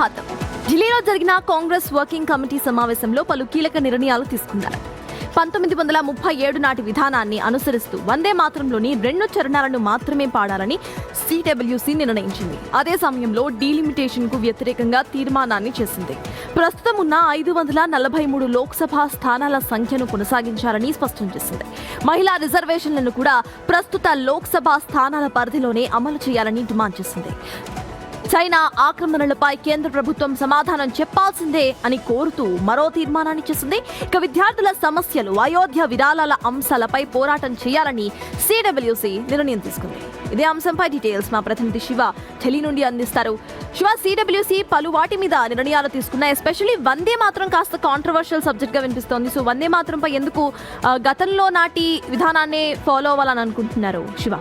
సుప్రభాతం. ఢిల్లీలో జరిగిన Congress working committee సమావేశంలో పలు కీలక నిర్ణయాలు తీసుకున్నారు. 1937 నాటి విధానాన్ని అనుసరిస్తూ వందే మాతరంలోని 2 చరణాలను మాత్రమే పాడాలని సిడబ్ల్యూసి నిర్ణయించింది. అదే సమయంలో డీలిమిటేషన్ కు వ్యతిరేకంగా తీర్మానాన్ని చేసింది. ప్రస్తుతం ఉన్న 543 లోక్సభ స్థానాల సంఖ్యను కొనసాగించాలని స్పష్టం చేసింది. మహిళా రిజర్వేషన్లను కూడా ప్రస్తుత లోక్సభ స్థానాల పరిధిలోనే అమలు చేయాలని డిమాండ్ చేసింది. చైనా ఆక్రమణలపై కేంద్ర ప్రభుత్వం సమాధానం చెప్పాల్సిందే అని కోరుతూ మరో తీర్మానాన్ని చేసింది. ఇక విద్యార్థుల సమస్యలు, అయోధ్య విరాళాల అంశాలపై పోరాటం చేయాలని సిడబ్ల్యూసి నిర్ణయం తీసుకుంది. ఇదే అంశంపై డీటెయిల్స్ మా ప్రతినిధి శివ ఢిల్లీ నుండి అందిస్తారు. శివ, సిడబ్ల్యూసి పలు వాటి మీద నిర్ణయాలు తీసుకున్నాయి. ఎస్పెషల్లీ వందే మాత్రం కాస్త కాంట్రవర్షియల్ సబ్జెక్ట్ గా వినిపిస్తోంది. సో వందే మాత్రంపై ఎందుకు గతంలో నాటి విధానాన్ని ఫాలో అవ్వాలని అనుకుంటున్నారు శివ?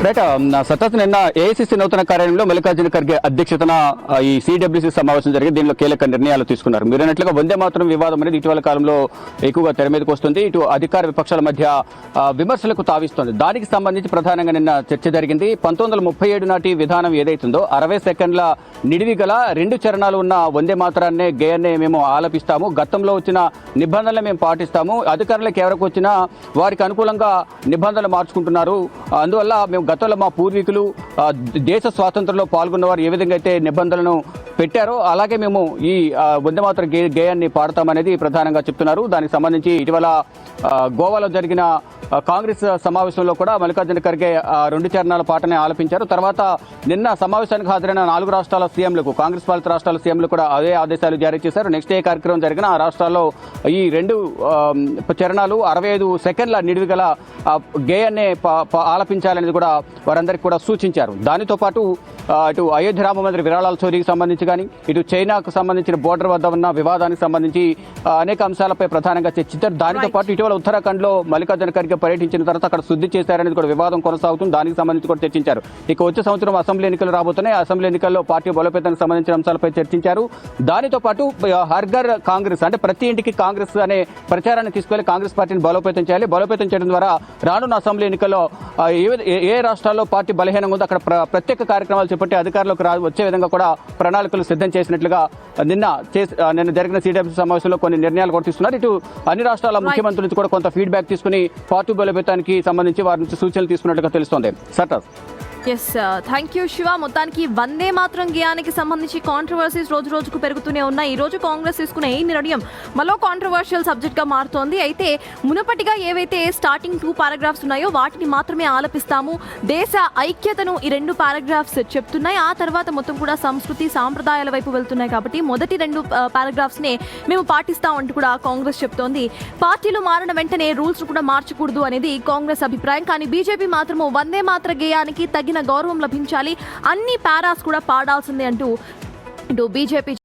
రైట్ సతత్ నిన్న ఏఐసిసి నూతన కార్యాలయంలో మల్లికార్జున ఖర్గే అధ్యక్షతన ఈ సిడబ్ల్యూసి సమావేశం జరిగి దీనిలో కీలక నిర్ణయాలు తీసుకున్నారు. మీరు అన్నట్లుగా వందే మాత్రం వివాదం అనేది ఇటీవల కాలంలో ఎక్కువగా తెర మీదకి వస్తుంది. ఇటు అధికార విపక్షాల మధ్య విమర్శలకు తావిస్తోంది. దానికి సంబంధించి ప్రధానంగా నిన్న చర్చ జరిగింది. 1937 నాటి విధానం ఏదైతుందో 60 సెకండ్ల నిడివి గల 2 చరణాలు ఉన్న వందే మాత్రాన్నే గేయాన్నే మేము ఆలపిస్తాము. గతంలో వచ్చిన నిబంధనలు మేము పాటిస్తాము. అధికారులకు ఎవరికి వచ్చినా వారికి అనుకూలంగా నిబంధనలు మార్చుకుంటున్నారు. అందువల్ల మేము గతంలో మా పూర్వీకులు దేశ స్వాతంత్రంలో పాల్గొన్నవారు ఏ విధంగా అయితే నిబంధనలను పెట్టారో అలాగే మేము ఈ వందే మాతరం గేయాన్ని పాడతామనేది ప్రధానంగా చెప్తున్నారు. దానికి సంబంధించి ఇటీవల గోవాలో జరిగిన కాంగ్రెస్ సమావేశంలో కూడా మల్లికార్జున ఖర్గే 2 చరణాల పాటనే ఆలపించారు. తర్వాత నిన్న సమావేశానికి హాజరైన 4 రాష్ట్రాల సీఎంలకు, కాంగ్రెస్ పాలిత రాష్ట్రాల సీఎంలు కూడా అదే ఆదేశాలు జారీ చేశారు. నెక్స్ట్ డే కార్యక్రమం జరిగిన ఆ రాష్ట్రాల్లో ఈ 2 చరణాలు 65 సెకండ్ల నిడివి గల గేయాన్నే ఆలపించాలనేది కూడా వారందరికీ కూడా సూచించారు. దానితో పాటు ఇటు అయోధ్య రామ మందిర విరాళాల చోరీకి సంబంధించి కానీ, ఇటు చైనాకు సంబంధించిన బోర్డర్ వద్ద ఉన్న వివాదానికి సంబంధించి అనేక అంశాలపై ప్రధానంగా చర్చించారు. దానితో పాటు ఇటీవల ఉత్తరాఖండ్లో మల్లికార్జున ఖర్గే పర్యటించిన తర్వాత అక్కడ శుద్ధి చేశారనేది కూడా వివాదం కొనసాగుతుంది. దానికి సంబంధించి కూడా చర్చించారు. ఇక వచ్చే సంవత్సరం అసెంబ్లీ ఎన్నికలు రాబోతున్నాయి. అసెంబ్లీ ఎన్నికల్లో పార్టీ బలోపేతానికి సంబంధించిన అంశాలపై చర్చించారు. దానితో పాటు హర్ఘర్ కాంగ్రెస్, అంటే ప్రతి ఇంటికి కాంగ్రెస్ అనే ప్రచారాన్ని తీసుకెళ్లి కాంగ్రెస్ పార్టీని బలోపేతం చేయాలి. బలోపేతం చేయడం ద్వారా రానున్న అసెంబ్లీ ఎన్నికల్లో ఏ రాష్ట్రాల్లో పార్టీ బలహీనంగా ఉందో అక్కడ ప్రత్యేక కార్యక్రమాలు చేపట్టి అధికారులకు వచ్చే విధంగా కూడా ప్రణాళికలు సిద్ధం చేసినట్లుగా నిన్న జరిగిన సిడబ్ల్యూసి సమావేశంలో కొన్ని నిర్ణయాలు కూడా తీసుకున్నారు. ఇటు అన్ని రాష్ట్రాల ముఖ్యమంత్రుల నుంచి కూడా కొంత ఫీడ్బ్యాక్ తీసుకుని పార్టీ బలోపేతానికి సంబంధించి వారి నుంచి సూచనలు తీసుకున్నట్లుగా తెలుస్తోంది. సటర్. Thank you Shiva. మొత్తానికి వందే మాత్రం గేయానికి సంబంధించి కాంట్రవర్సీస్ రోజు రోజుకు పెరుగుతూనే ఉన్నాయి. ఈ రోజు కాంగ్రెస్ తీసుకునే ఈ నిర్ణయం మరో కాంట్రవర్షియల్ సబ్జెక్ట్ గా మారుతోంది. అయితే మునుపటిగా ఏవైతే స్టార్టింగ్ 2 పారాగ్రాఫ్స్ ఉన్నాయో వాటిని మాత్రమే ఆలపిస్తాము, దేశ ఐక్యతను ఈ 2 పారాగ్రాఫ్స్ చెప్తున్నాయి. ఆ తర్వాత మొత్తం కూడా సంస్కృతి సాంప్రదాయాల వైపు వెళ్తున్నాయి. కాబట్టి మొదటి 2 పారాగ్రాఫ్స్ నే మేము పాటిస్తామంటూ కూడా కాంగ్రెస్ చెప్తోంది. పార్టీలు మారిన వెంటనే రూల్స్ కూడా మార్చకూడదు అనేది కాంగ్రెస్ అభిప్రాయం. కానీ బీజేపీ మాత్రము వందే మాత్ర గేయానికి తగిన గౌరవం లభించాలి, అన్ని పారాస్ కూడా పాడాల్సిందే అంటూ బీజేపీ